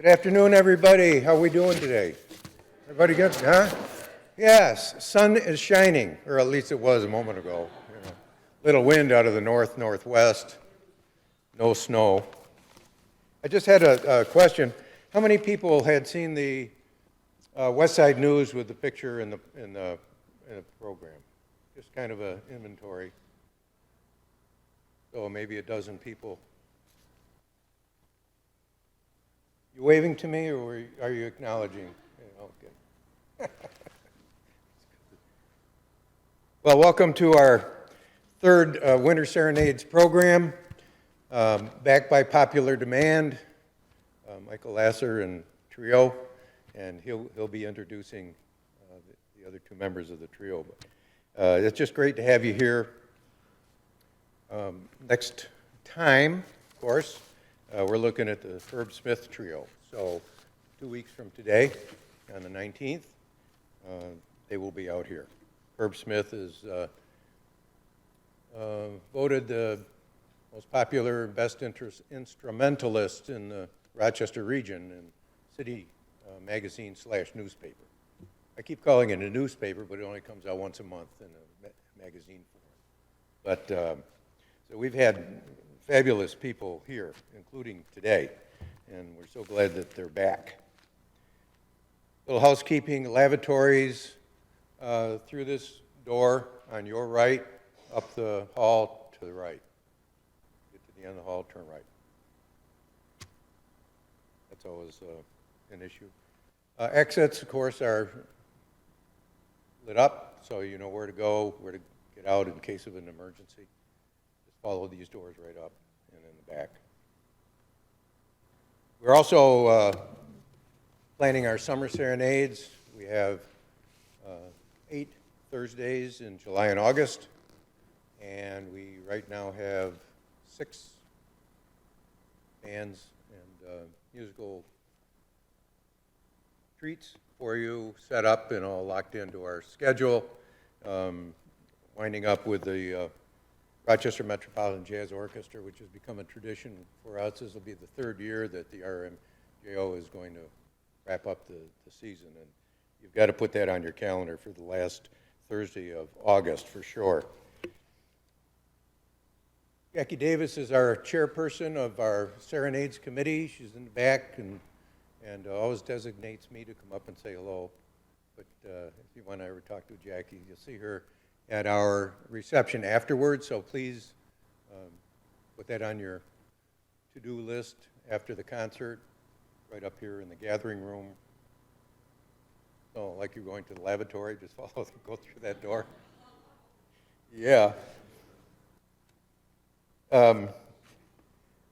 Good afternoon, everybody. How are we doing today? Everybody good? Huh? Yes, sun is shining, or at least it was a moment ago. Little wind out of the northwest. No snow. I just had a question. How many people had seen the West Side News with the picture in the program? Just kind of an inventory. So maybe a dozen people. You waving to me, or are you acknowledging? Okay. Well, welcome to our third Winter Serenades program, backed by popular demand. Michael Lasser and trio, and he'll be introducing the other two members of the trio. But it's just great to have you here. Next time, of course, we're looking at the Herb Smith trio. So 2 weeks from today, on the 19th, they will be out here. Herb Smith is voted the most popular, best instrumentalist in the Rochester region in city magazine / newspaper. I keep calling it a newspaper, but it only comes out once a month in a magazine form. But so we've had fabulous people here, including today, and we're so glad that they're back. Little housekeeping, lavatories through this door on your right, up the hall to the right. Get to the end of the hall, turn right. That's always an issue. Exits, of course, are lit up, so you know where to go, where to get out in case of an emergency. Just follow these doors right up and in the back. We're also planning our summer serenades. We have 8 Thursdays in July and August, and we right now have 6 bands and musical treats for you set up and all locked into our schedule, winding up with the Rochester Metropolitan Jazz Orchestra, which has become a tradition for us. This will be the 3rd year that the RMJO is going to wrap up the season, and you've got to put that on your calendar for the last Thursday of August for sure. Jackie Davis is our chairperson of our Serenades committee. She's in the back and always designates me to come up and say hello. But if you want to ever talk to Jackie, you'll see her at our reception afterwards. So please put that on your to-do list after the concert, right up here in the gathering room. So like you're going to the lavatory, just go through that door. Yeah.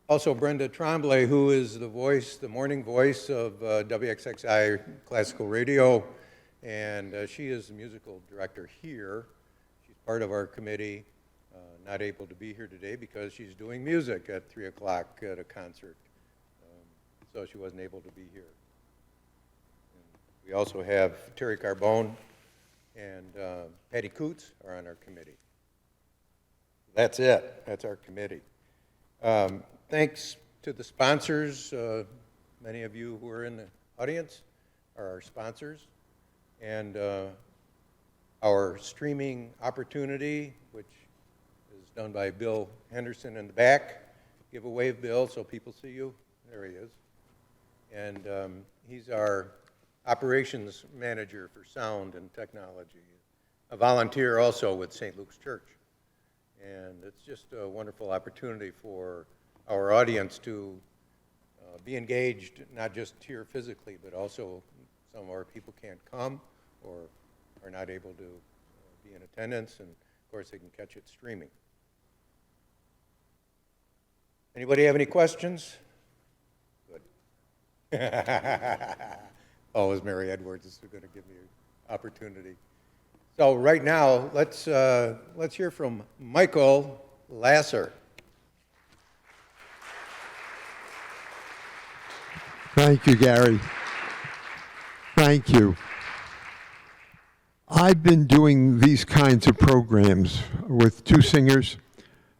Also, Brenda Tremblay, who is the morning voice of WXXI Classical Radio, and she is the musical director here. She's part of our committee, not able to be here today because she's doing music at 3 o'clock at a concert, so she wasn't able to be here. And we also have Terry Carbone and Patty Coots are on our committee. That's it. That's our committee. Thanks to the sponsors. Many of you who are in the audience are our sponsors. And our streaming opportunity, which is done by Bill Henderson in the back. Give a wave, Bill, so people see you. There he is. And he's our operations manager for sound and technology. A volunteer also with St. Luke's Church. And it's just a wonderful opportunity for our audience to be engaged, not just here physically, but also some of our people can't come or are not able to be in attendance, and of course they can catch it streaming. Anybody have any questions? Good. Oh, is Mary Edwards is going to give me an opportunity. So right now, let's hear from Michael Lasser. Thank you, Gary. Thank you. I've been doing these kinds of programs with 2 singers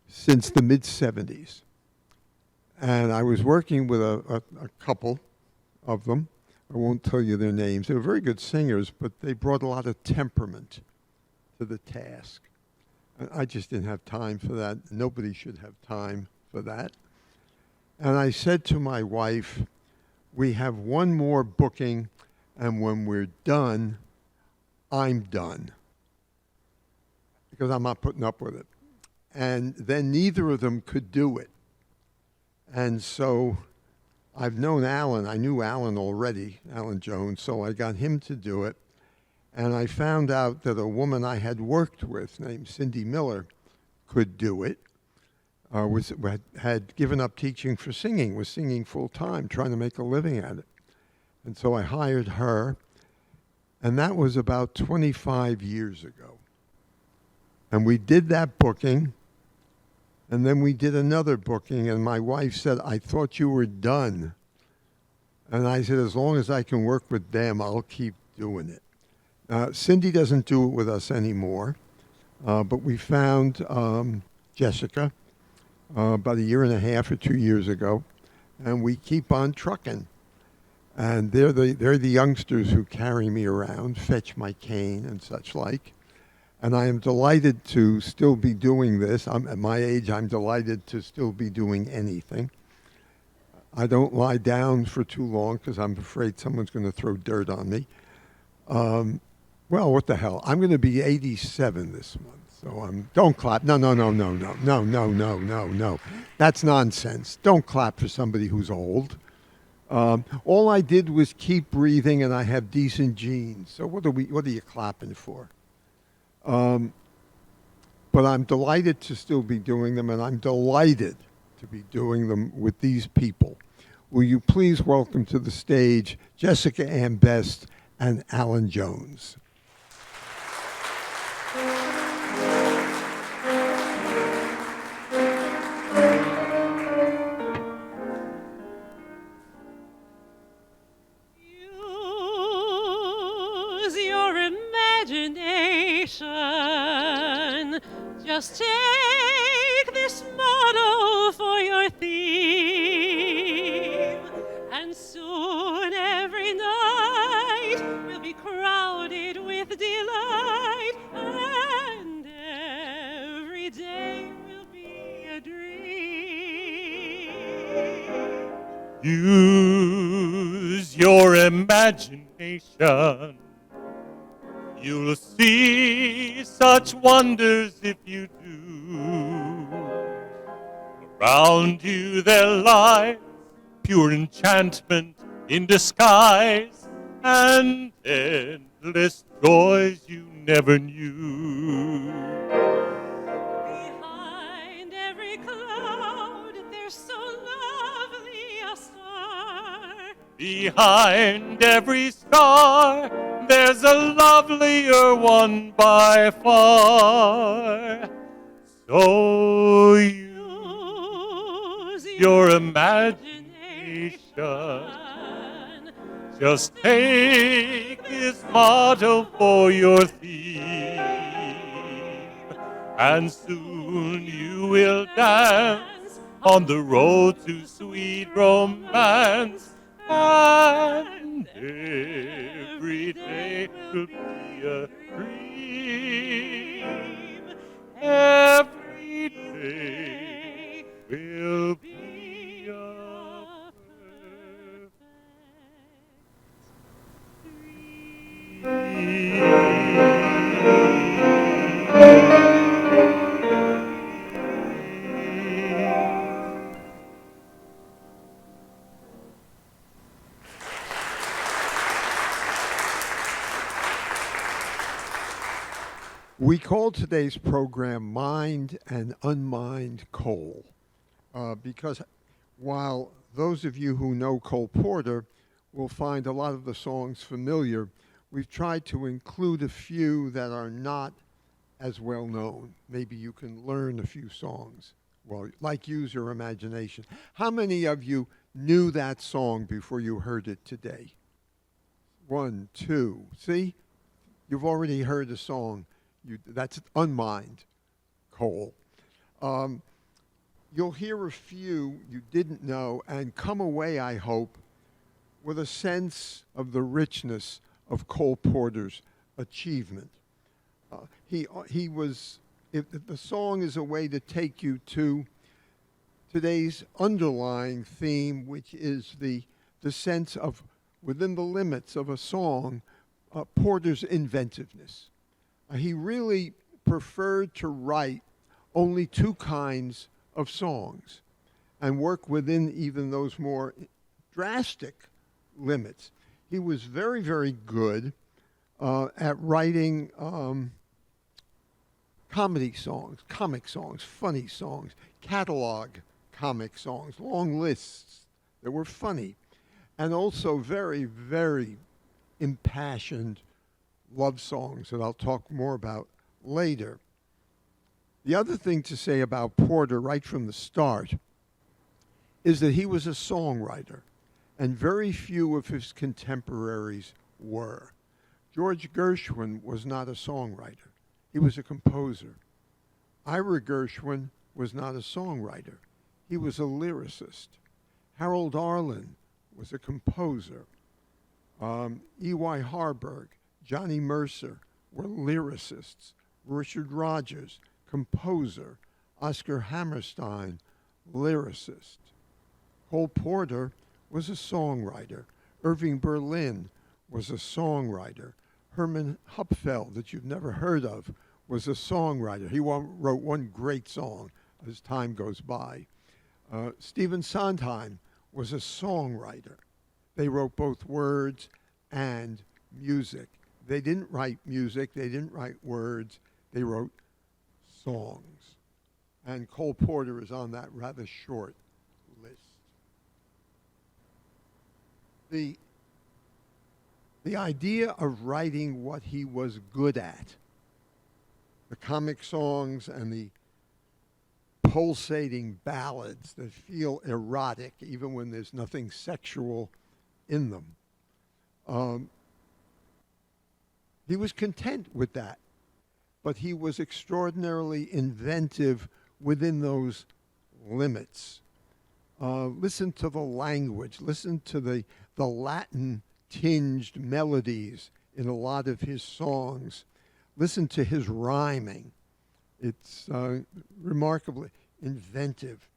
since the mid-'70s. And I was working with a couple of them. I won't tell you their names. They were very good singers, but they brought a lot of temperament to the task. And I just didn't have time for that. Nobody should have time for that. And I said to my wife, we have one more booking, and when we're done, I'm done. Because I'm not putting up with it. And then neither of them could do it. And so I've known Alan. I knew Alan already, Alan Jones, so I got him to do it. And I found out that a woman I had worked with named Cindy Miller could do it. Had given up teaching for singing, was singing full time, trying to make a living at it. And so I hired her, and that was about 25 years ago. And we did that booking, and then we did another booking, and my wife said, I thought you were done. And I said, as long as I can work with them, I'll keep doing it. Cindy doesn't do it with us anymore, but we found Jessica about a year and a half or 2 years ago, and we keep on trucking. And they're the youngsters who carry me around, fetch my cane and such like. And I am delighted to still be doing this. At my age, I'm delighted to still be doing anything. I don't lie down for too long because I'm afraid someone's going to throw dirt on me. Well, what the hell? I'm going to be 87 this month. So don't clap. No. That's nonsense. Don't clap for somebody who's old. All I did was keep breathing, and I have decent genes. So what are you clapping for? But I'm delighted to still be doing them, and I'm delighted to be doing them with these people. Will you please welcome to the stage Jessica Ann Best and Alan Jones. Just take this motto for your theme, and soon every night will be crowded with delight, and every day will be a dream. Use your imagination. You'll see such wonders if you do. Around you there lies pure enchantment in disguise, and endless joys you never knew. Behind every cloud there's so lovely a star. Behind every star there's a lovelier one by far. So use your imagination. Just take this motto for your theme, and soon you will dance on the road to sweet romance. And every day will be a dream. Every day will be a perfect We called today's program Mind and Unmined Cole because while those of you who know Cole Porter will find a lot of the songs familiar, we've tried to include a few that are not as well known. Maybe you can learn a few songs. Well, like use your imagination. How many of you knew that song before you heard it today? 1, 2. See? You've already heard the song. That's Unmined, Cole. You'll hear a few you didn't know and come away, I hope, with a sense of the richness of Cole Porter's achievement. He was, if the song is a way to take you to today's underlying theme, which is the sense of, within the limits of a song, Porter's inventiveness. He really preferred to write only two kinds of songs and work within even those more drastic limits. He was very, very good at writing comedy songs, comic songs, funny songs, catalog comic songs, long lists that were funny, and also very, very impassioned love songs that I'll talk more about later. The other thing to say about Porter right from the start is that he was a songwriter, and very few of his contemporaries were. George Gershwin was not a songwriter. He was a composer. Ira Gershwin was not a songwriter. He was a lyricist. Harold Arlen was a composer. E.Y. Harburg, Johnny Mercer were lyricists. Richard Rodgers, composer. Oscar Hammerstein, lyricist. Cole Porter was a songwriter. Irving Berlin was a songwriter. Herman Hupfeld, that you've never heard of, was a songwriter. He wrote one great song as time goes by. Stephen Sondheim was a songwriter. They wrote both words and music. They didn't write music, they didn't write words, they wrote songs. And Cole Porter is on that rather short list. The idea of writing what he was good at, the comic songs and the pulsating ballads that feel erotic even when there's nothing sexual in them. He was content with that, but he was extraordinarily inventive within those limits. Listen to the language, listen to the Latin-tinged melodies in a lot of his songs. Listen to his rhyming. It's remarkably inventive.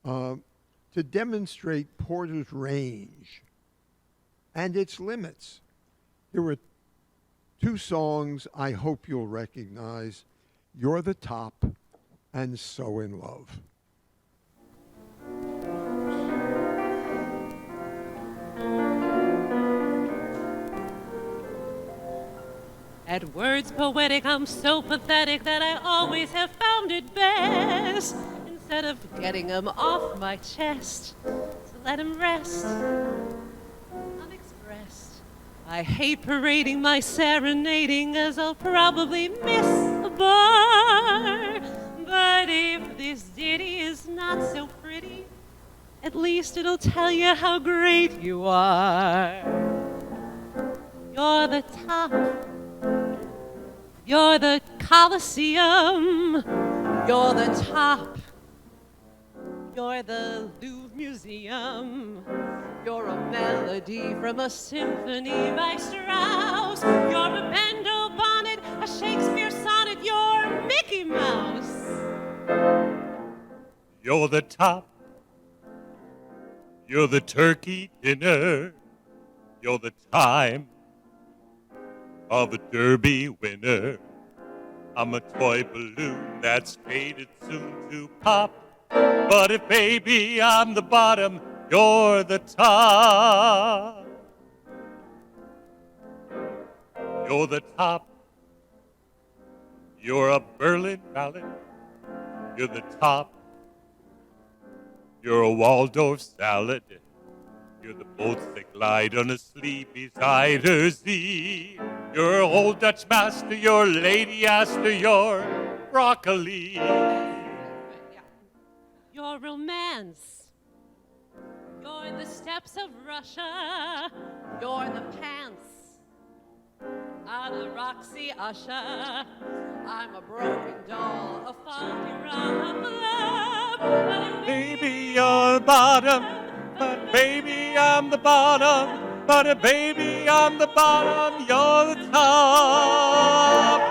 To demonstrate Porter's range and its limits, here were two songs I hope you'll recognize, You're the Top and So in Love. At words poetic, I'm so pathetic that I always have found it best, instead of getting 'em off my chest, to let 'em rest unexpressed. I hate parading my serenading, as I'll probably miss a bar. But if this ditty is not so pretty, at least it'll tell you how great you are. You're the top. You're the Colosseum, you're the top, you're the Louvre Museum, you're a melody from a symphony by Strauss, you're a Bendel bonnet, a Shakespeare sonnet, you're Mickey Mouse. You're the top. You're the turkey dinner. You're the time of a derby winner. I'm a toy balloon that's fated soon to pop. But if baby I'm the bottom, you're the top. You're the top. You're a Berlin ballad. You're the top. You're a Waldorf salad. You're the boats that glide on a sleepy cider sea. You're old Dutch master, you're Lady Astor, you're broccoli. Your romance. You're the steps of Russia. You're the pants on a Roxy Usher. I'm a broken doll, a faulty rum of love. Baby, you're bottom, but baby, I'm the bottom, but baby, I'm the bottom, you're the top.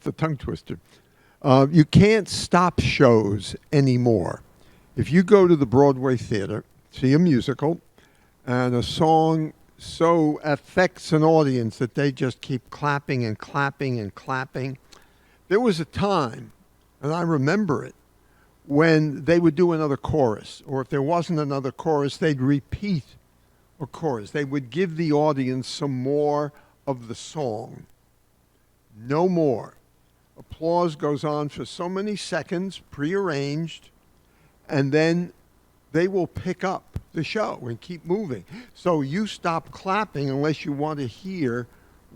The tongue twister. You can't stop shows anymore. If you go to the Broadway theater, see a musical, and a song so affects an audience that they just keep clapping and clapping and clapping. There was a time, and I remember it, when they would do another chorus, or if there wasn't another chorus, they'd repeat a chorus. They would give the audience some more of the song. No more. Applause goes on for so many seconds, prearranged, and then they will pick up the show and keep moving. So you stop clapping unless you want to hear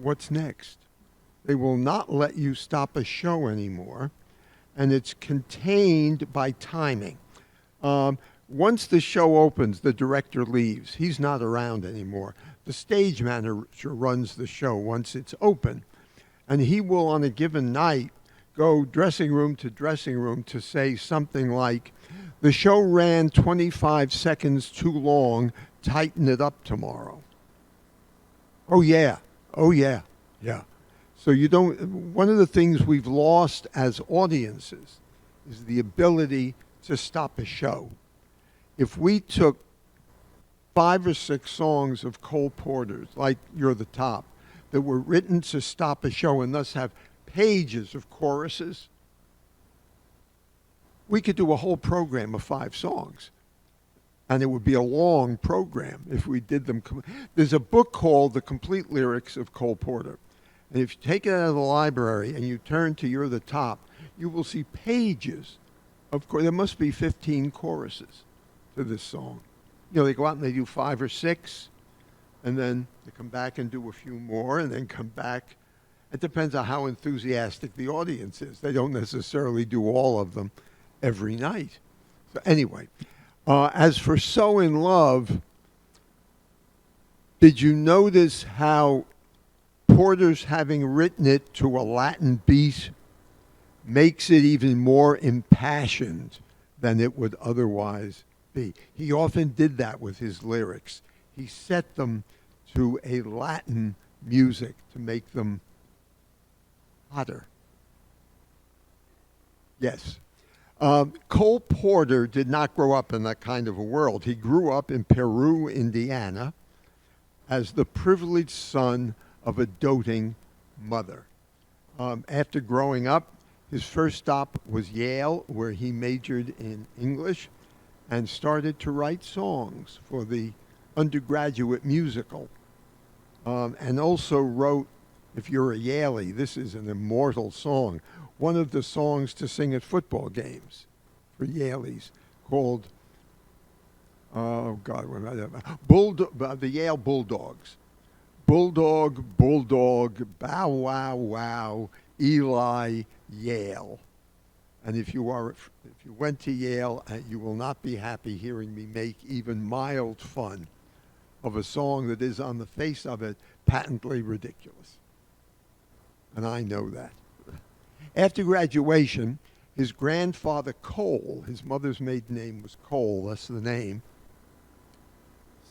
what's next. They will not let you stop a show anymore, and it's contained by timing. Once the show opens, the director leaves. He's not around anymore. The stage manager runs the show once it's open. And he will, on a given night, go dressing room to say something like, the show ran 25 seconds too long, tighten it up tomorrow. Oh yeah, yeah. So one of the things we've lost as audiences is the ability to stop a show. If we took 5 or 6 songs of Cole Porter's, like You're the Top, that were written to stop a show and thus have pages of choruses, we could do a whole program of 5 songs. And it would be a long program if we did them. There's a book called The Complete Lyrics of Cole Porter. And if you take it out of the library and you turn to You're the Top, you will see pages of, there must be 15 choruses to this song. You know, they go out and they do 5 or 6, and then they come back and do a few more, and then come back. It depends on how enthusiastic the audience is. They don't necessarily do all of them every night. So anyway, as for So in Love, did you notice how Porter's having written it to a Latin beat makes it even more impassioned than it would otherwise be? He often did that with his lyrics. He set them to a Latin music to make them hotter. Yes. Cole Porter did not grow up in that kind of a world. He grew up in Peru, Indiana, as the privileged son of a doting mother. After growing up, his first stop was Yale, where he majored in English and started to write songs for the undergraduate musical. And also wrote, if you're a Yalie, this is an immortal song, one of the songs to sing at football games for Yaleys, called, oh God, the Yale Bulldogs. Bulldog, Bulldog, Bow Wow Wow, Eli, Yale. And if you went to Yale, you will not be happy hearing me make even mild fun of a song that is, on the face of it, patently ridiculous. And I know that. After graduation, his grandfather Cole, his mother's maiden name was Cole, that's the name,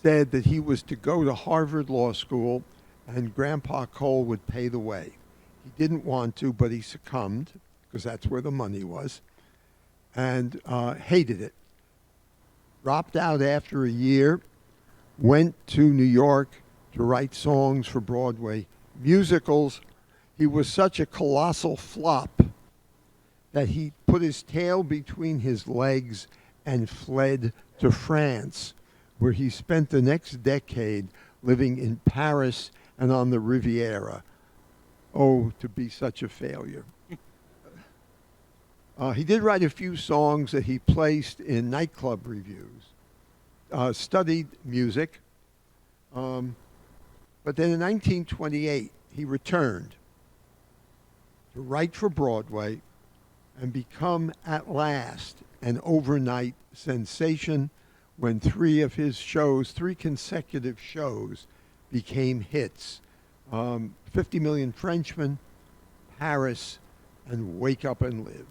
said that he was to go to Harvard Law School and Grandpa Cole would pay the way. He didn't want to, but he succumbed, because that's where the money was, and hated it. Dropped out after a year, went to New York to write songs for Broadway musicals. He was such a colossal flop that he put his tail between his legs and fled to France, where he spent the next decade living in Paris and on the Riviera. Oh, to be such a failure. He did write a few songs that he placed in nightclub reviews, studied music, but then in 1928, he returned to write for Broadway and become at last an overnight sensation when 3 of his shows, 3 consecutive shows, became hits. 50 Million Frenchmen, Paris, and Wake Up and Live.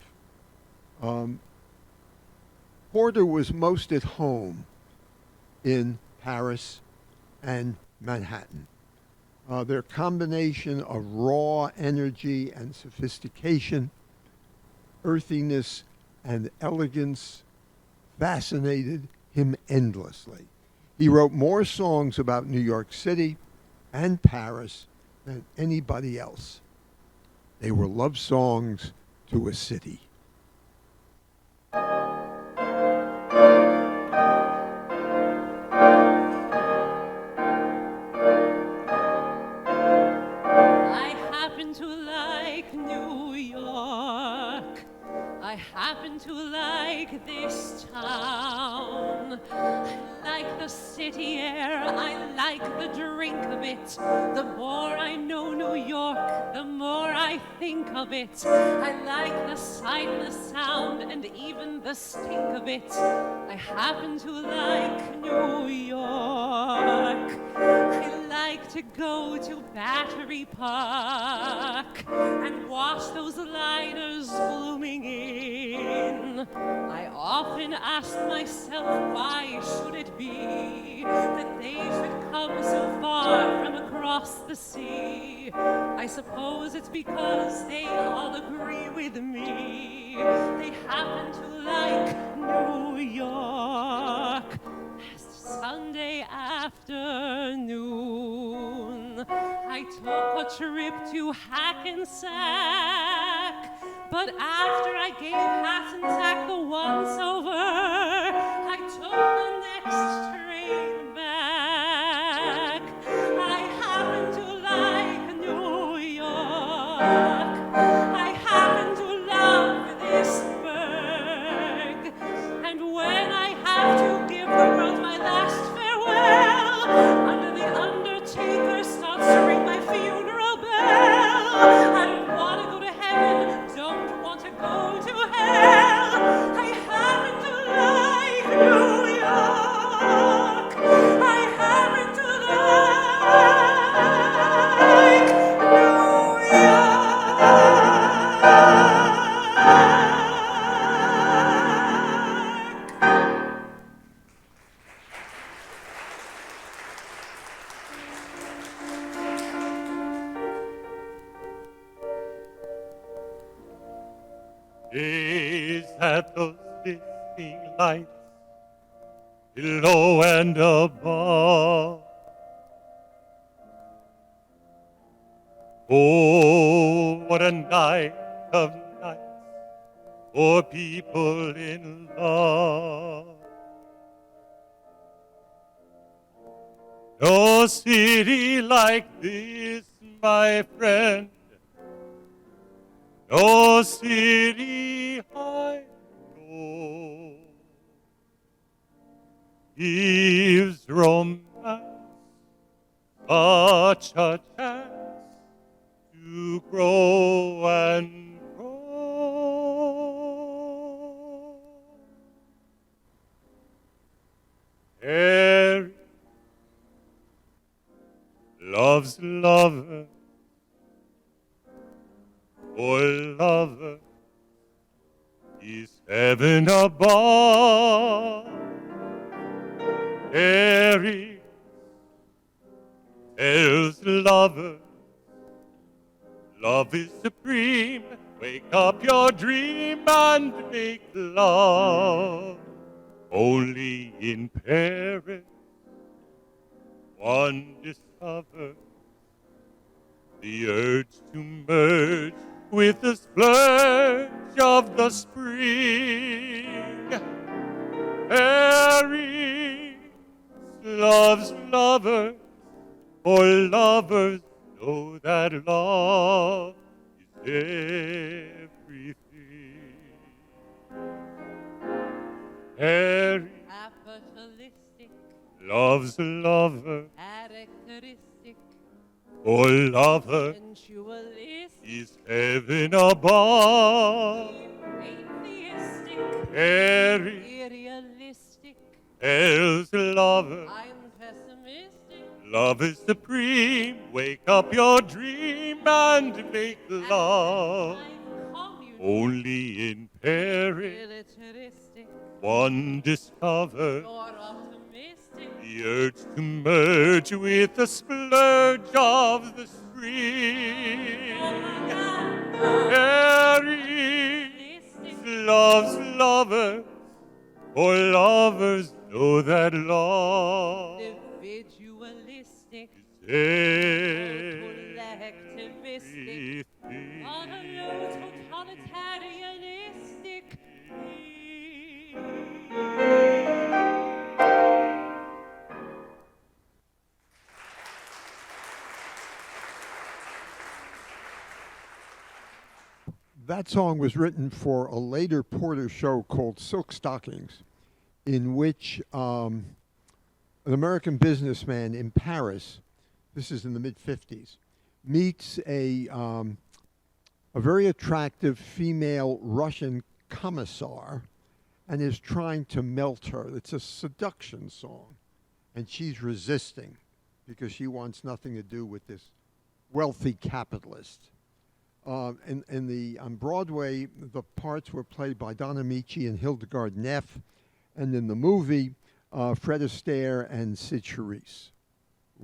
Porter was most at home in Paris and Manhattan. Their combination of raw energy and sophistication, earthiness and elegance fascinated him endlessly. He wrote more songs about New York City and Paris than anybody else. They were love songs to a city. I happen to like New York. I happen to like this town. I like the city air. I like the drink of it. The more I know New York, the more I think of it. I like the sight, the sound, and even the stink of it. I happen to like New York. I like to go to Battery Park and watch those liners blooming in. I often ask myself, why should it be that they should come so far from across the sea? I suppose it's because they all agree with me. They happen to like New York. Sunday afternoon, I took a trip to Hackensack, but after I gave Hackensack the once over, I took the next train back. I happen to like New York. I happen to love this burg, and when I have to give at those listening lights below and above. Oh, what a night of nights for people in love. No city like this, my friend. No city I know gives romance such a chance to grow and grow. Harry loves lover, for lover is heaven above. Harry tells lover, love is supreme. Wake up your dream and make love. Only in Paris one discovers the urge to merge with the splurge of the spring. Paris loves lovers, for lovers know that love is everything. Paris Capitalistic, loves lover, characteristic, for lover sensualistic, is heaven above. atheistic, Paris idealistic. tells lover, I'm pessimistic. love is supreme. Wake up your dream and make love. I'm communist, Only in Paris militaristic. one discovers You're optimistic. the urge to merge with the splurge of the spring. Paris loves lovers, for lovers know that love Individualistic, is collectivistic, everything. on a low totalitarianistic. That song was written for a later Porter show called Silk Stockings, in which an American businessman in Paris, this is in the mid-50s, meets a very attractive female Russian commissar and is trying to melt her. It's a seduction song, and she's resisting because she wants nothing to do with this wealthy capitalist. On Broadway, the parts were played by Don Amici and Hildegard Neff, and in the movie, Fred Astaire and Sid Charisse.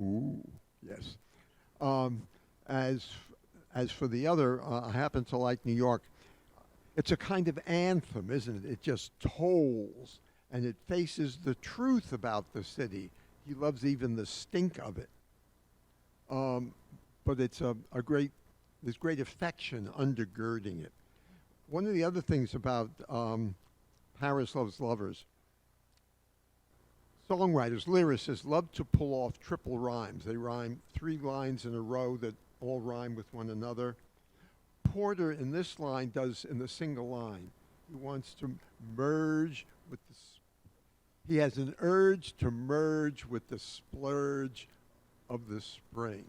Ooh, yes. As for the other, I happen to like New York. It's a kind of anthem, isn't it? It just tolls, and it faces the truth about the city. He loves even the stink of it. But it's there's great affection undergirding it. One of the other things about Paris Loves Lovers, songwriters, lyricists love to pull off triple rhymes. They rhyme 3 lines in a row that all rhyme with one another. Porter in this line does in the single line. He wants to merge with he has an urge to merge with the splurge of the spring.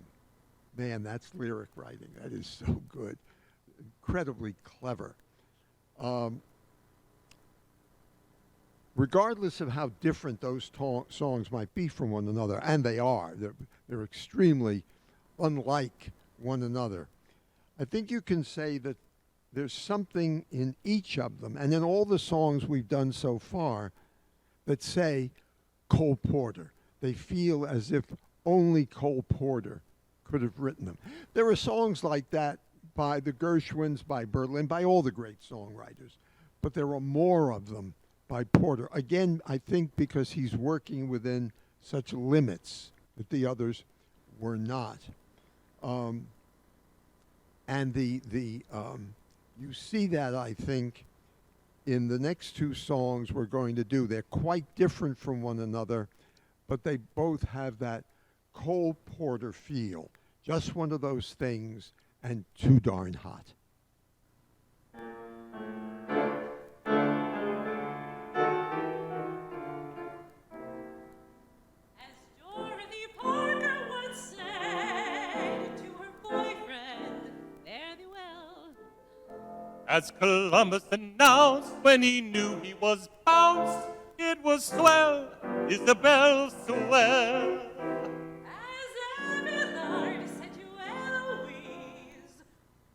Man, that's lyric writing. That is so good. Incredibly clever. Regardless of how different those songs might be from one another, and they are, they're extremely unlike one another. I think you can say that there's something in each of them, and in all the songs we've done so far, that say Cole Porter. They feel as if only Cole Porter could have written them. There are songs like that by the Gershwins, by Berlin, by all the great songwriters. but there are more of them by Porter. Again, I think because he's working within such limits that the others were not. And you see that, I think, in the next two songs we're going to do. They're quite different from one another, but they both have that Cole Porter feel. Just one of those things, and too darn hot. As Dorothy Parker once said to her boyfriend, fare thee well. As Columbus announced when he knew he was bounced, it was swell, Isabel swell. As Abelard said to Eloise,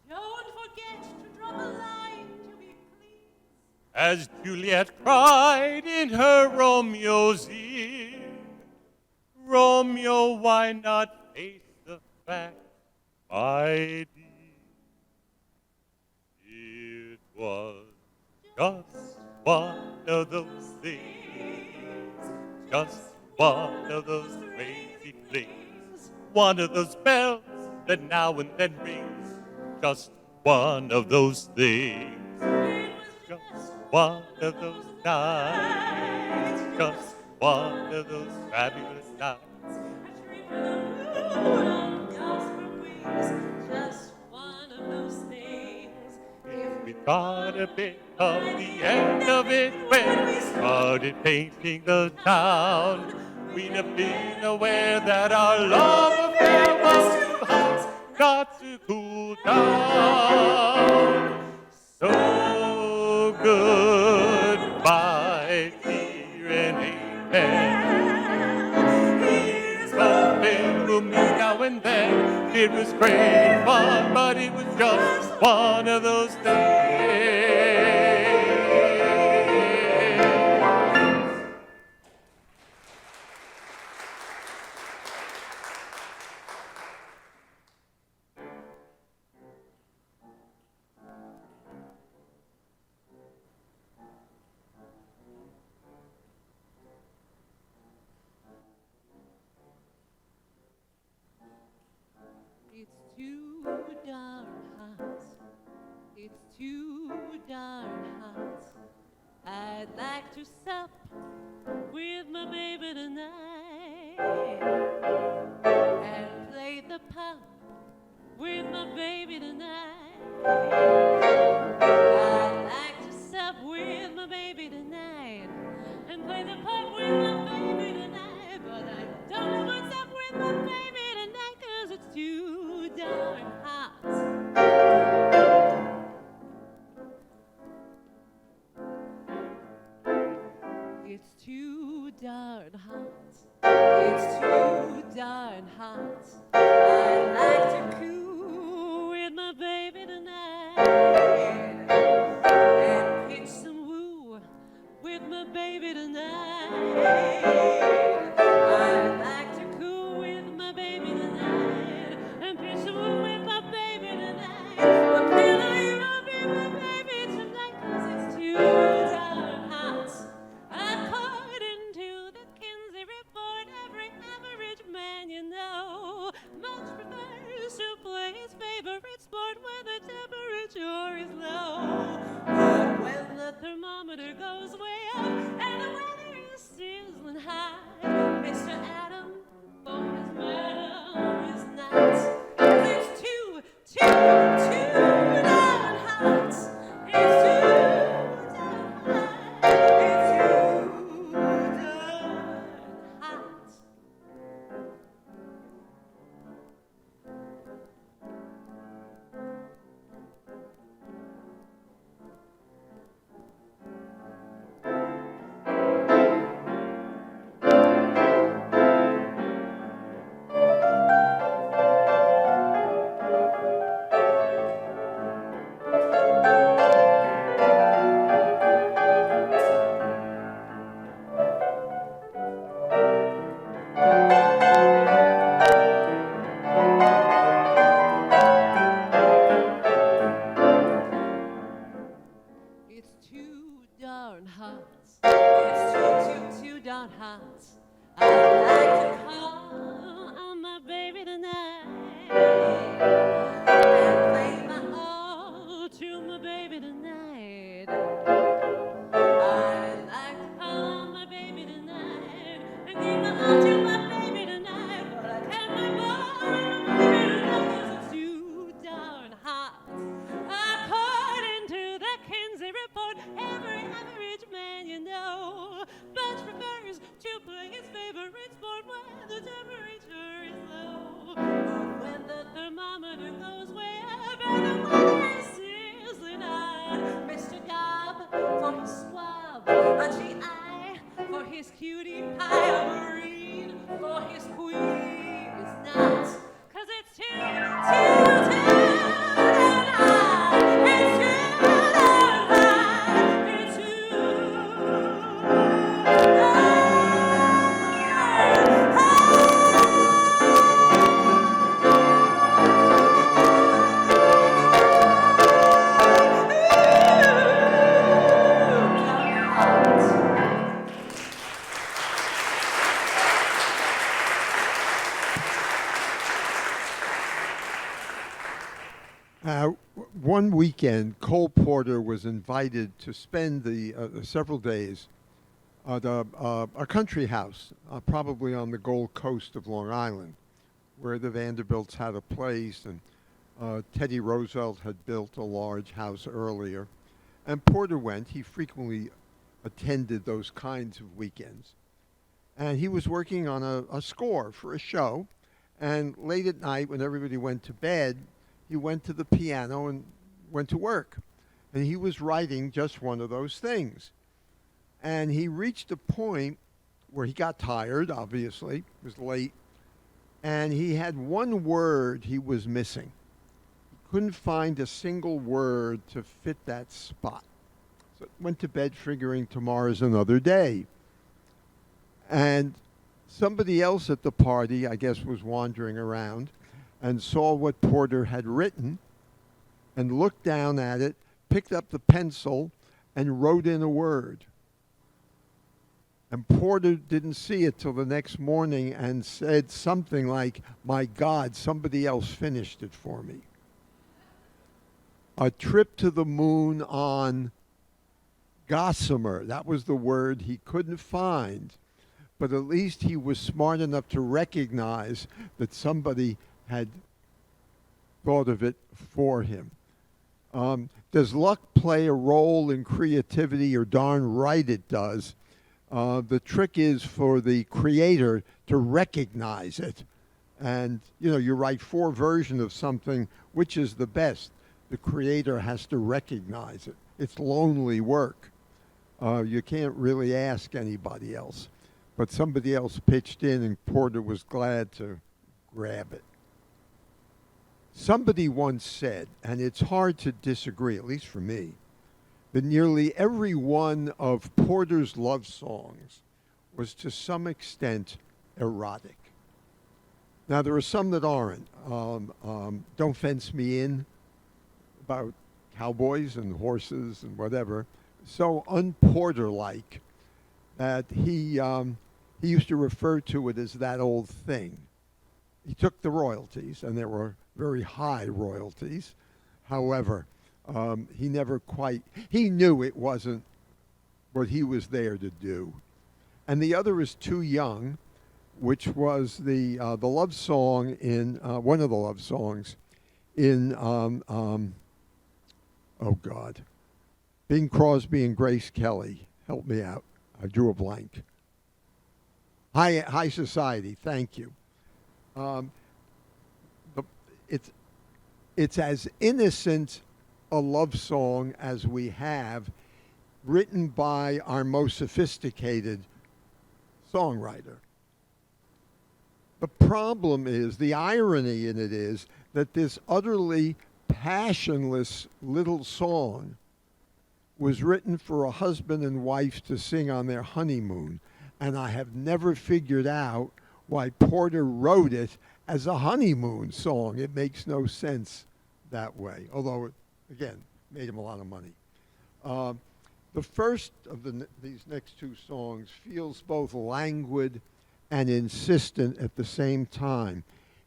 don't forget to drop a line to me, please. As Juliet cried in her Romeo's ear, Romeo, why not face the fact, my dear? It was just one of those things, just one of those crazy flings, one of those bells that now and then rings, just one of those things, just one of those nights, just one of those fabulous nights. Just one of those things. If we thought a bit of the end of it when we started painting the town, we'd have been aware that our love affair was too hot not to cool down. So goodbye, dear and amen. Here's hoping we'll meet now and then. It was great fun, but it was just one of those days. It's too darn hot. It's too darn hot. I'd like to sup with my baby tonight and play the pop with my baby tonight. I'd like to sup with my baby tonight and play the pop with my baby tonight, but I don't know what's up with my baby tonight 'cause it's too darn hot. It's too darn hot. It's too darn hot. I'd like to coo with my baby tonight and pitch some woo with my baby tonight. I'd like to coo with my baby tonight and pitch some woo with my baby tonight. But can I even be my baby tonight? 'Cause it's too darn hot. According to the Kinsey report, every average man you know much prefers to play his favorite sport when the temperature is low. But when the thermometer goes way up and the weather is sizzling high, Mr. Adam It's too darn hot. I'd like to call on my baby tonight and play my all to my baby tonight. I'd like to call on my baby tonight and give my all to my baby tonight, but I can't my baby tonight 'cause it's too darn hot. According to the Kinsey report, every average man you know much prefers to play his favorite sport when the temperature is low. But when the thermometer goes way up and the weather is sizzling hot, Mr. Gobb for his swab, a GI for his cutie pie, a Marine for his queen is not, 'cause it's too hot. It's too hot. It's too One weekend, Cole Porter was invited to spend the several days at a country house, probably on the Gold Coast of Long Island, where the Vanderbilts had a place, and Teddy Roosevelt had built a large house earlier. And Porter went. He frequently attended those kinds of weekends. And he was working on a score for a show. And late at night, when everybody went to bed, he went to the piano and went to work. And he was writing just one of those things. And he reached a point where he got tired, obviously. It was late. And he had one word he was missing. He couldn't find a single word to fit that spot. So went to bed figuring tomorrow's another day. And somebody else at the party, I guess, was wandering around and saw what Porter had written and looked down at it, picked up the pencil, and wrote in a word. And Porter didn't see it till the next morning and said something like, "My God, somebody else finished it for me." A trip to the moon on gossamer. That was the word he couldn't find. But at least he was smart enough to recognize that somebody had thought of it for him. Does luck play a role in creativity? Or darn right it does. The trick is for the creator to recognize it. And, you write 4 versions of something, which is the best? The creator has to recognize it. It's lonely work. You can't really ask anybody else. But somebody else pitched in, and Porter was glad to grab it. Somebody once said, and it's hard to disagree, at least for me, that nearly every one of Porter's love songs was to some extent erotic. Now, there are some that aren't. Don't Fence Me In, about cowboys and horses and whatever, so un-Porter-like that he used to refer to it as that old thing. He took the royalties, and there were very high royalties. However, he knew it wasn't what he was there to do. And the other is Too Young, which was the love song in, one of the love songs in, Bing Crosby and Grace Kelly. Help me out. I drew a blank. High Society, thank you. It's as innocent a love song as we have, written by our most sophisticated songwriter. The problem is, the irony in it is, that this utterly passionless little song was written for a husband and wife to sing on their honeymoon. And I have never figured out why Porter wrote it as a honeymoon song. It makes no sense that way. Although, it, again, made him a lot of money. The first of these next two songs feels both languid and insistent at the same time.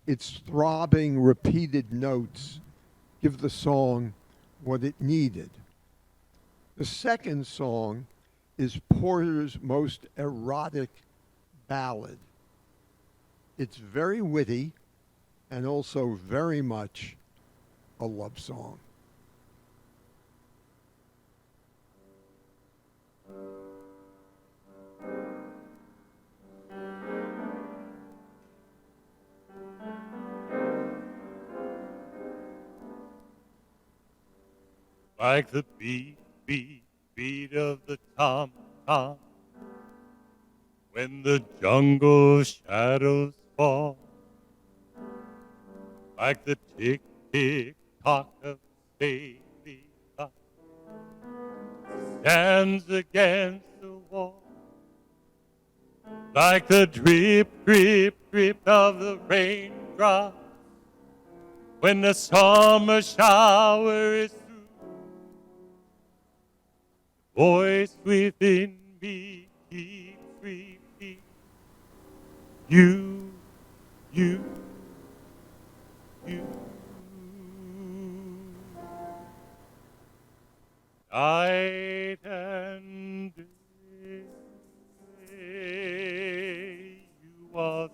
Its throbbing, repeated notes give the song what it needed. The second song is Porter's most erotic ballad. It's very witty and also very much a love song. Like the beat, beat, beat of the tom-tom when the jungle shadows fall. Like the tick, tick, tock of daily clock stands against the wall. Like the drip, drip, drip of the raindrops when the summer shower is through. The voice within me keeps repeating, you, you, you. Night and day, you are the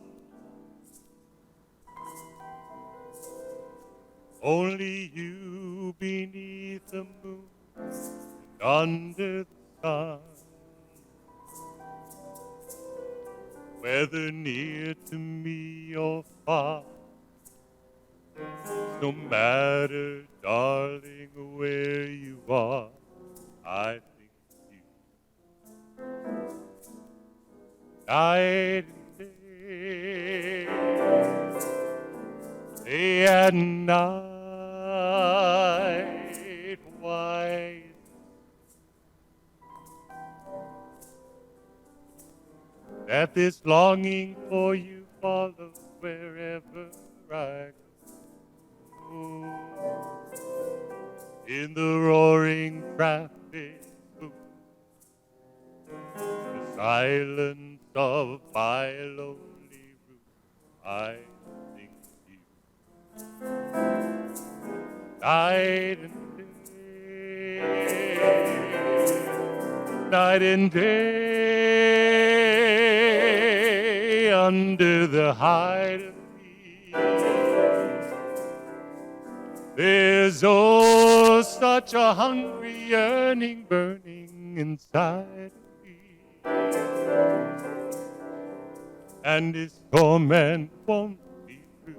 only you beneath the moon and under the sun. Whether near to me or far, no matter, darling, where you are, I think of you. Night and day, day and night, why that this longing for you follows wherever I go. In the roaring traffic, the silence of my lonely room, I think of you. Night and day, night and day, under the hide of me, there's oh such a hungry yearning burning inside of me, and this torment won't be true.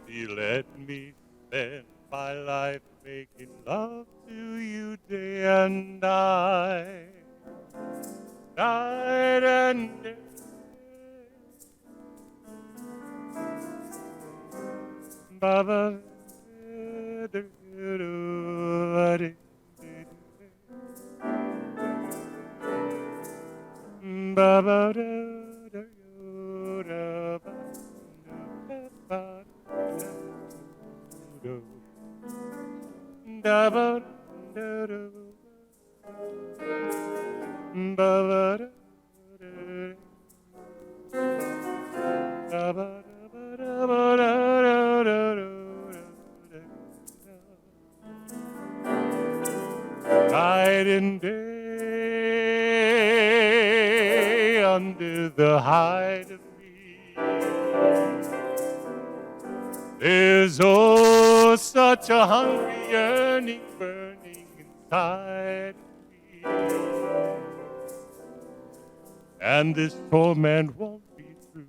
You let me spend my life making love to you day and night, night and day. Baba, Baba, night and day, under the hide of me, there's oh such a hungry yearning burning inside of me, and this torment won't be true.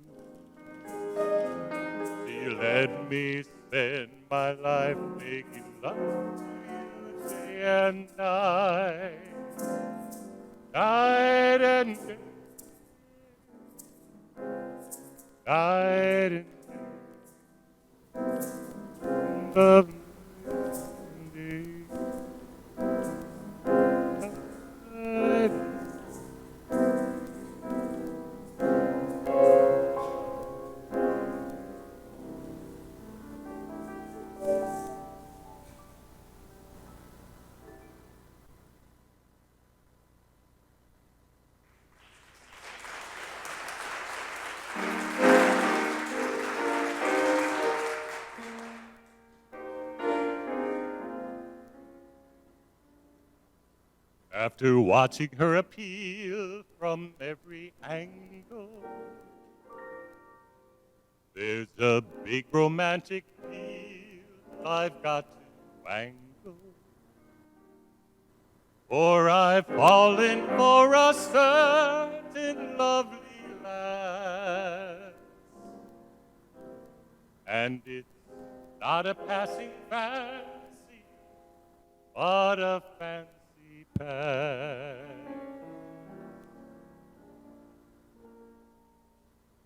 You let me spend my life making love to you day and night, night and day, night and day, love day, night. After watching her appeal from every angle, there's a big romantic deal I've got to wangle. For I've fallen for a certain lovely lass, and it's not a passing fancy, but a fancy pass.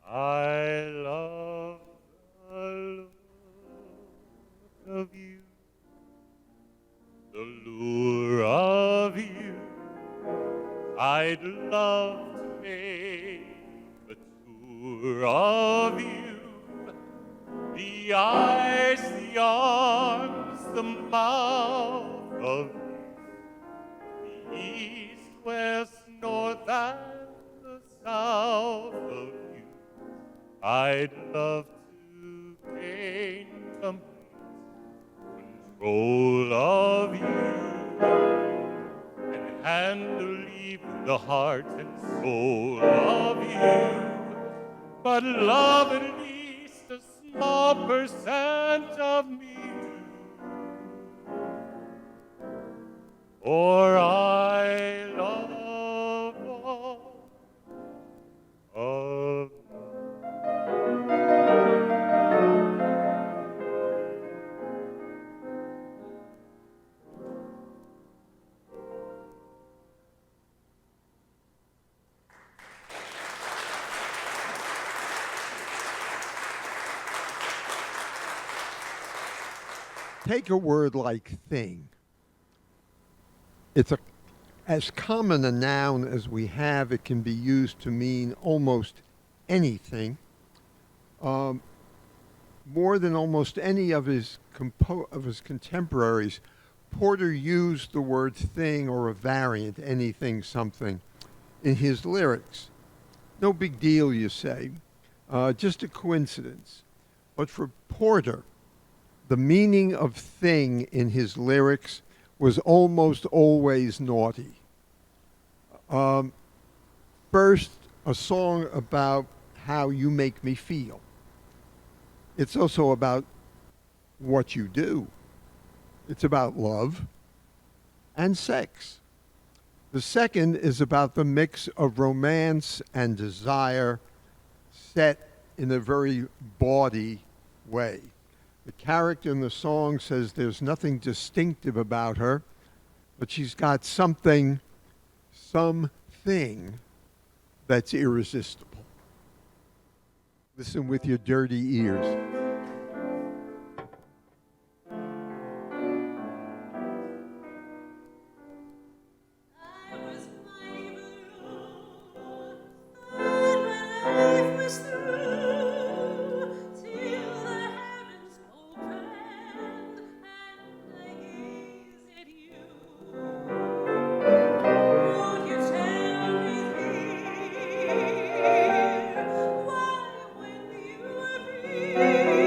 I love the look of you, the lure of you. I'd love to make the tour of you, the eyes, the arms, the mouth of you, the east, west, north, and the south of you. I'd love to gain complete control of you and handle even the heart and soul of you. But love at least a small percent of me too, or I love all of you. Take a word like thing. It's as common a noun as we have. It can be used to mean almost anything. More than almost any of his contemporaries, Porter used the word thing or a variant, anything, something, in his lyrics. No big deal, you say. Just a coincidence. But for Porter, the meaning of thing in his lyrics was almost always naughty. First, a song about how you make me feel. It's also about what you do. It's about love and sex. The second is about the mix of romance and desire set in a very bawdy way. The character in the song says there's nothing distinctive about her, but she's got something that's irresistible. Listen with your dirty ears. I was mighty blue, thought my life was through, till the heavens opened and I gazed at you. Won't you tell me, dear, why when you were free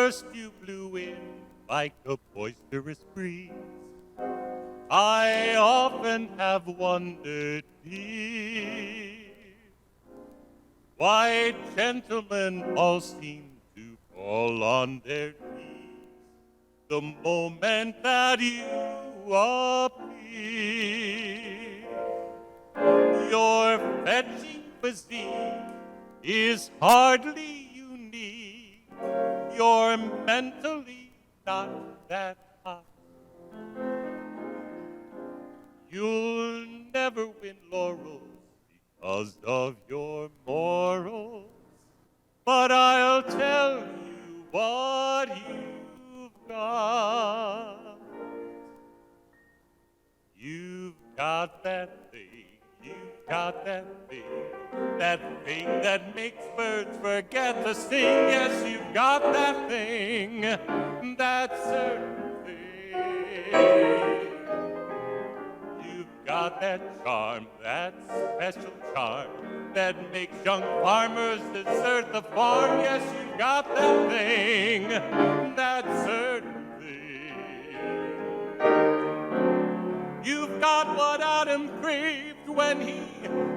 First you blew in like a boisterous breeze. I often have wondered, dear, why gentlemen all seem to fall on their knees the moment that you appear. Your fetching physique is hardly unique. You're mentally not that hot. You'll never win laurels because of your morals. But I'll tell you what you've got. You've got that thing. You've got that thing that makes birds forget to sing. Yes, you've got that thing, that certain thing. You've got that charm, that special charm that makes young farmers desert the farm. Yes, you've got that thing, that certain thing. You've got what Adam craved when he,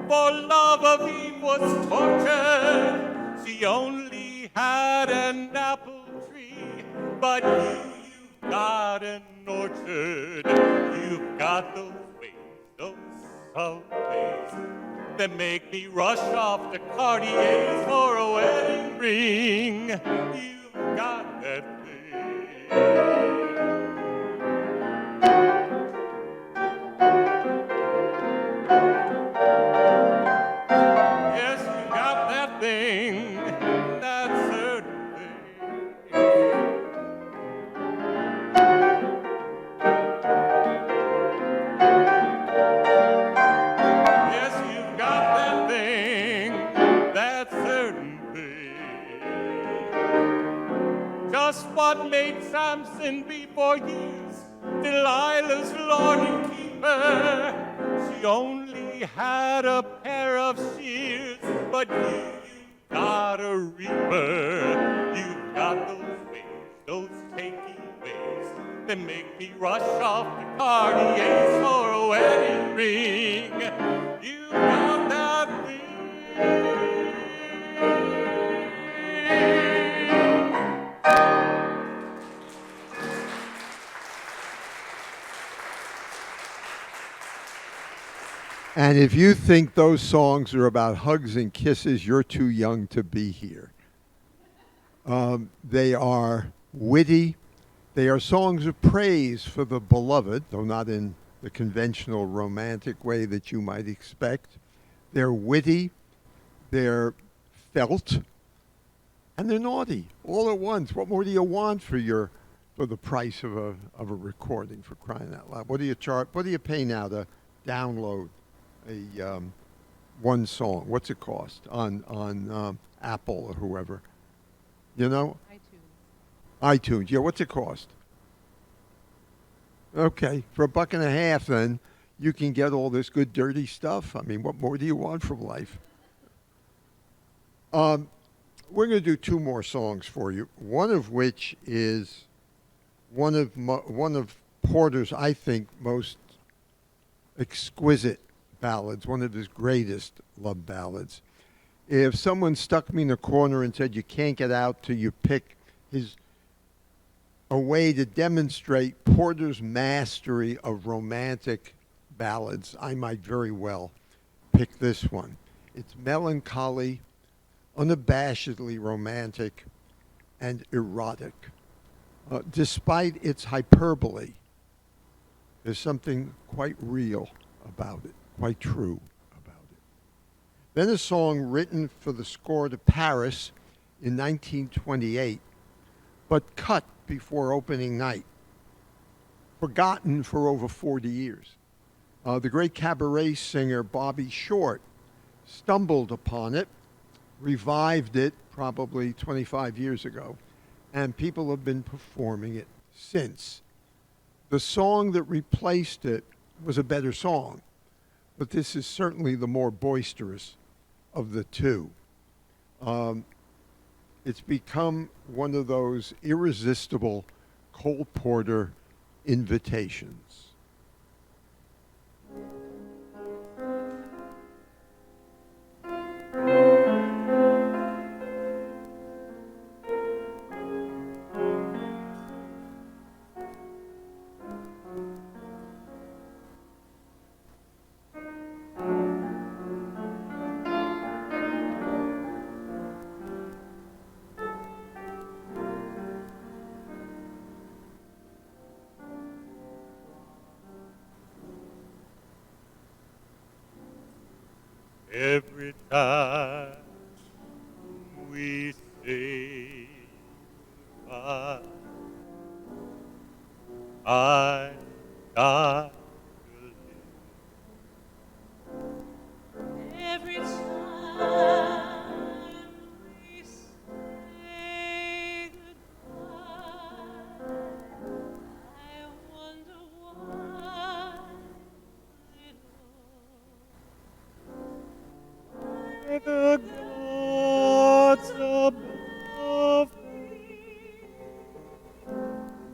for love of Eve, was tortured. She only had an apple tree, but you've got an orchard. You've got those ways, those subtle ways that make me rush off to Cartier's for a wedding ring. You've got that thing. Yes, you got that thing, that certain thing. Yes, you've got that thing, that certain thing. Just what made Samson be for years Delilah's lord and keeper. She only had a pair of shears, but you got a reaper. You've got those ways, those taking ways that make me rush off to Cartier's for a wedding ring. You've got that thing. And if you think those songs are about hugs and kisses, you're too young to be here. They are witty. They are songs of praise for the beloved, though not in the conventional romantic way that you might expect. They're witty, they're felt, and they're naughty all at once. What more do you want for the price of a recording, for crying out loud? What do you charge? What do you pay now to download a one song? What's it cost on Apple or whoever? You know? iTunes. Yeah, what's it cost? Okay, for $1.50 then, you can get all this good dirty stuff. I mean, what more do you want from life? We're going to do two more songs for you, one of which is one of Porter's, I think, most exquisite ballads, one of his greatest love ballads. If someone stuck me in a corner and said you can't get out till you pick a way to demonstrate Porter's mastery of romantic ballads, I might very well pick this one. It's melancholy, unabashedly romantic, and erotic. Despite its hyperbole, there's something quite real about it, quite true about it. Then a song written for the score to Paris in 1928, but cut before opening night, forgotten for over 40 years. The great cabaret singer Bobby Short stumbled upon it, revived it probably 25 years ago, and people have been performing it since. The song that replaced it was a better song, but this is certainly the more boisterous of the two. It's become one of those irresistible Cole Porter invitations. Every time we say goodbye, I die to Every time we say goodbye, I wonder why live. The gods above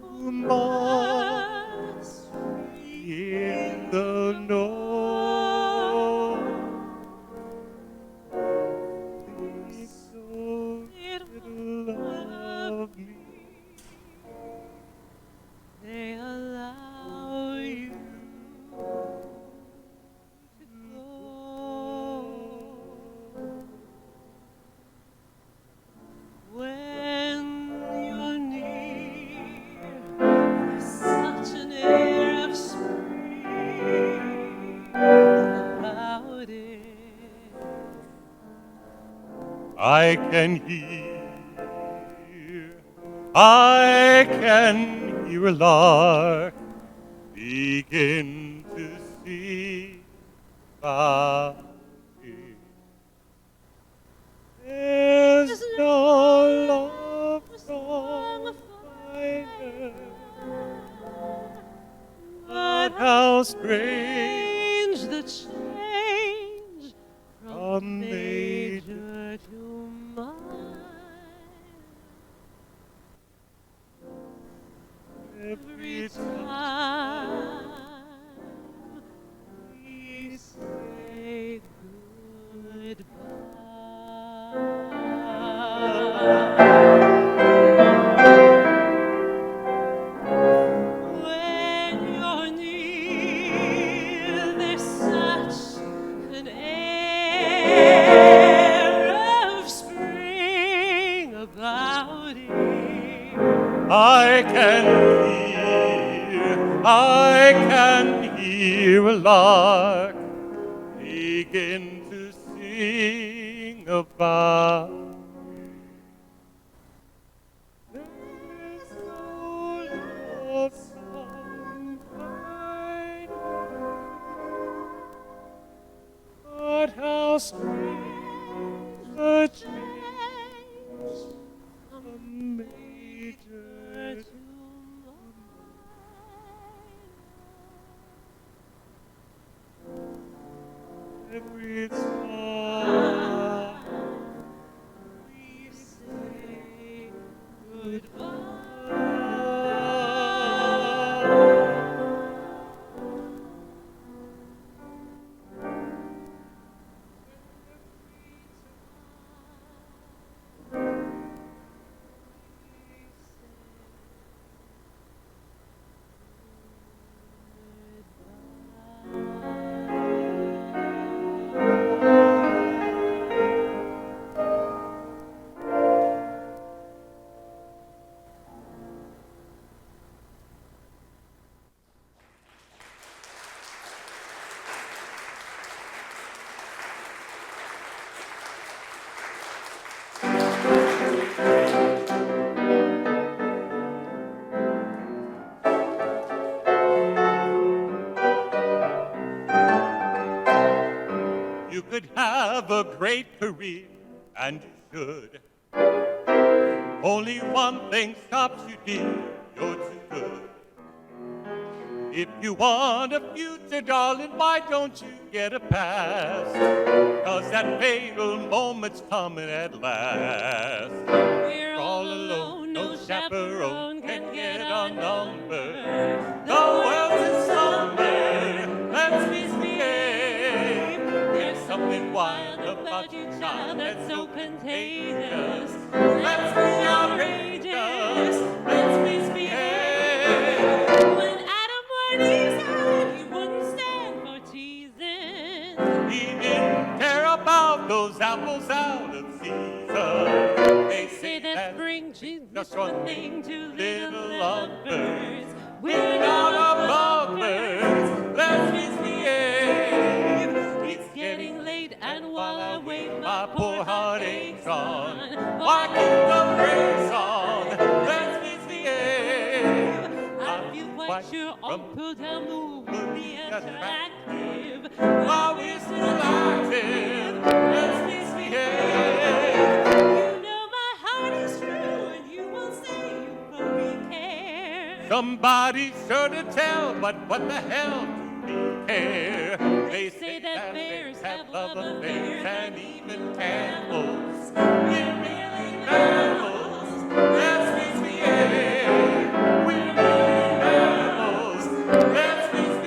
who must be in the know. Please so little of me. They allow you to go. When you're near, there's such an air of spring about it. I can hear a lark begin to sing about it. There's no love song finer, but how strange The change from from major to minor. every Every time time we say goodbye. When you're near, there's such an air of spring about it. I can hear a lark begin to sing about me. There's no love song finer, but how strange the change from major to every time We say goodbye. You could have a great career, and you should. Only one thing stops you, dear, you're too good. If you want a future, darling, why don't you get a pass? 'Cause that fatal moment's coming at last. We're All alone, no chaperone can get our number. The world's in slumber, let's misbehave. There's something wild about you, child, that's so contagious. Let's be outrageous, let's misbehave. When Adam were Eve's out, he wouldn't stand for teasing. He didn't care about those apples out of season. They Say that spring brings just one one thing to little little lovebirds. lovebirds. We're not a lovebirds, let's misbehave. It's getting late, and while I wait, my poor heart aches on. Why keep the brakes on? Let's misbehave. I feel quite sure Uncle Tom will be attractive While we're still active, let's misbehave. You know my heart is true, and you will say you fully care. Somebody's sure to tell, but what the hell do we care? They say that bears have love affairs affairs and even camels. We're really mammals. Let's misbehave. We're really mammals. Let's misbehave.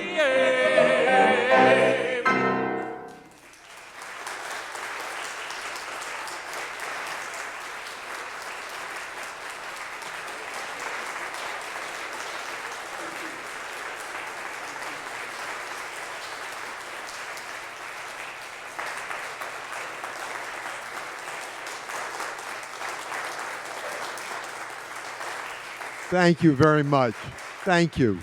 Thank you very much. Thank you.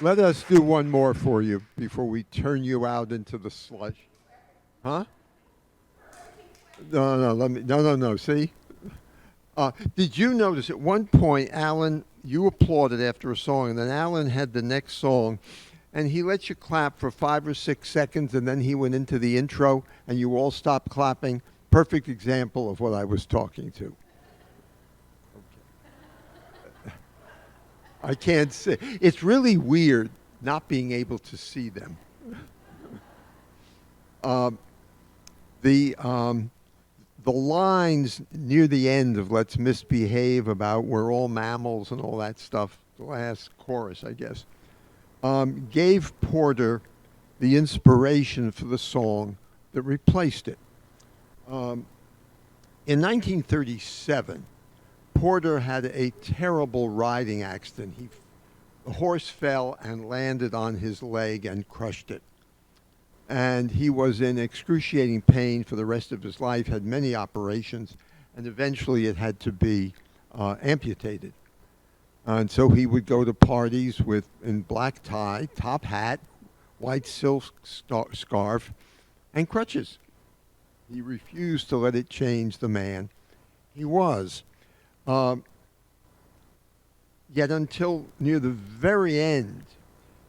Let us do one more for you before we turn you out into the slush. Huh? No. See? Did you notice at one point, Alan, you applauded after a song, and then Alan had the next song, and he let you clap for 5 or 6 seconds, and then he went into the intro, and you all stopped clapping. Perfect example of what I was talking to. I can't see. It's really weird not being able to see them. The lines near the end of Let's Misbehave about we're all mammals and all that stuff, the last chorus, I guess, gave Porter the inspiration for the song that replaced it. In 1937, Porter had a terrible riding accident. The horse fell and landed on his leg and crushed it. And he was in excruciating pain for the rest of his life, had many operations, and eventually it had to be amputated. And so he would go to parties in black tie, top hat, white silk scarf, and crutches. He refused to let it change the man he was. Yet until near the very end,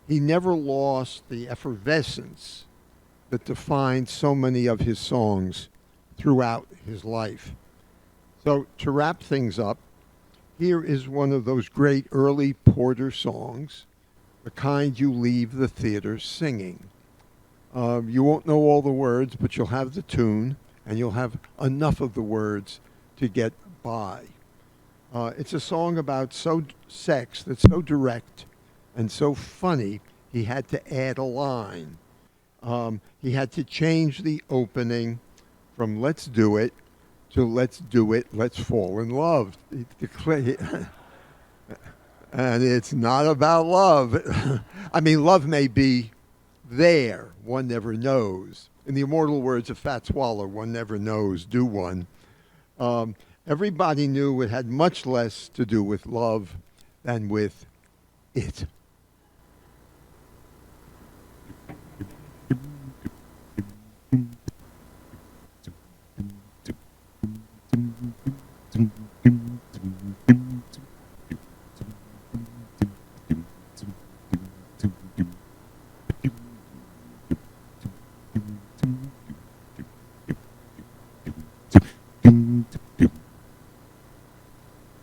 he never lost the effervescence that defined so many of his songs throughout his life. So to wrap things up, here is one of those great early Porter songs, the kind you leave the theater singing. You won't know all the words, but you'll have the tune, and you'll have enough of the words to get by. It's a song about sex that's so direct and so funny, he had to add a line. He had to change the opening from let's do it to let's do it, let's fall in love. And it's not about love. I mean, love may be there, one never knows. In the immortal words of Fats Waller, one never knows, do one. Everybody knew it had much less to do with love than with it.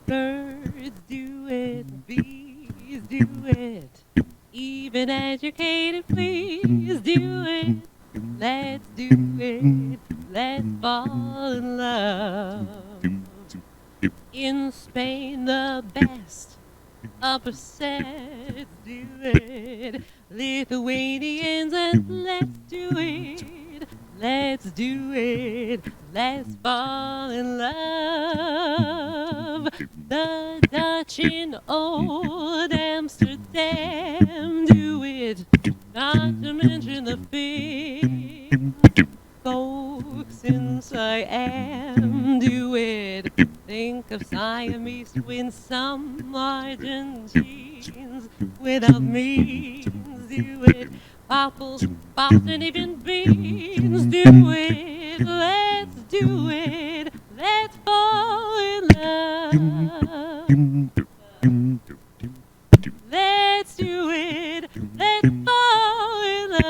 Birds do it, bees do it, been educated, please do it. Let's do it. Let's fall in love. In Spain, the best upper sets do it. Lithuanians, and let's do it. Let's do it. Let's fall in love. The Dutch in old Amsterdam do it. Not to mention the Finns. Folks in Siam do it. Think of Siamese twins, some Argentines without means do it. Apples, pops, and even beans do it. Let's do it. Let's fall in love. Let's do it. Let's fall in love.